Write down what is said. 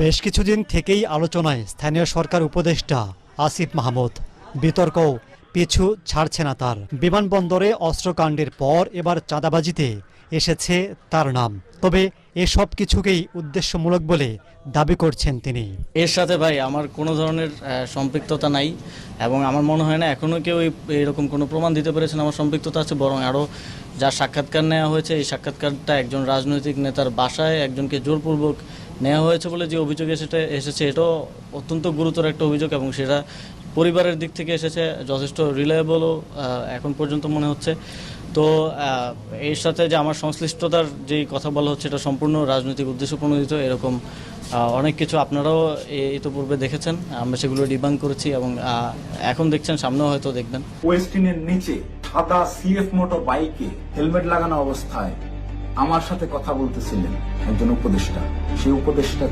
বেশ কিছুদিন থেকেই আলোচনায় স্থানীয় সরকার উপদেষ্টা আসিফ মাহমুদ। বিতর্কও পিছু ছাড়ছে না তার। বিমানবন্দরে অস্ত্রকাণ্ডের পর এবার চাঁদাবাজিতে এসেছে তার নাম। তবে এসব কিছুকেই উদ্দেশ্যমূলক বলে দাবি করছেন তিনি। এর সাথে ভাই আমার কোনো ধরনের সম্পৃক্ততা নাই এবং আমার মনে হয় না এখনও কেউ এরকম কোনো প্রমাণ দিতে পেরেছেন আমার সম্পৃক্ততা আছে। বরং আরও যা সাক্ষাৎকার নেওয়া হয়েছে, এই সাক্ষাৎকারটা একজন রাজনৈতিক নেতার বাসায় একজনকে জোরপূর্বক নেওয়া হয়েছে বলে যে অভিযোগ এসেছে এটাও অত্যন্ত গুরুতর একটা অভিযোগ এবং সেটা পরিবারের দিক থেকে এসেছে, যথেষ্ট রিলায়েবলও এখন পর্যন্ত মনে হচ্ছে। তো এর সাথে যে আমার সংশ্লিষ্টতার যেই কথা বলা হচ্ছে এটা সম্পূর্ণ রাজনৈতিক উদ্দেশ্য প্রণোদিত। এরকম অনেক কিছু আপনারাও ইতিপূর্বে দেখেছেন, আমরা সেগুলো ডিবাং করেছি এবং এখন দেখছেন, সামনেও হয়তো দেখবেন। ওয়েস্টিনের নিচে সাদা সিএফ মোটর বাইকে হেলমেট লাগানো অবস্থায় আমার সাথে কথা বলতেছিলেন একজন উপদেষ্টা। সেই উপদেষ্টা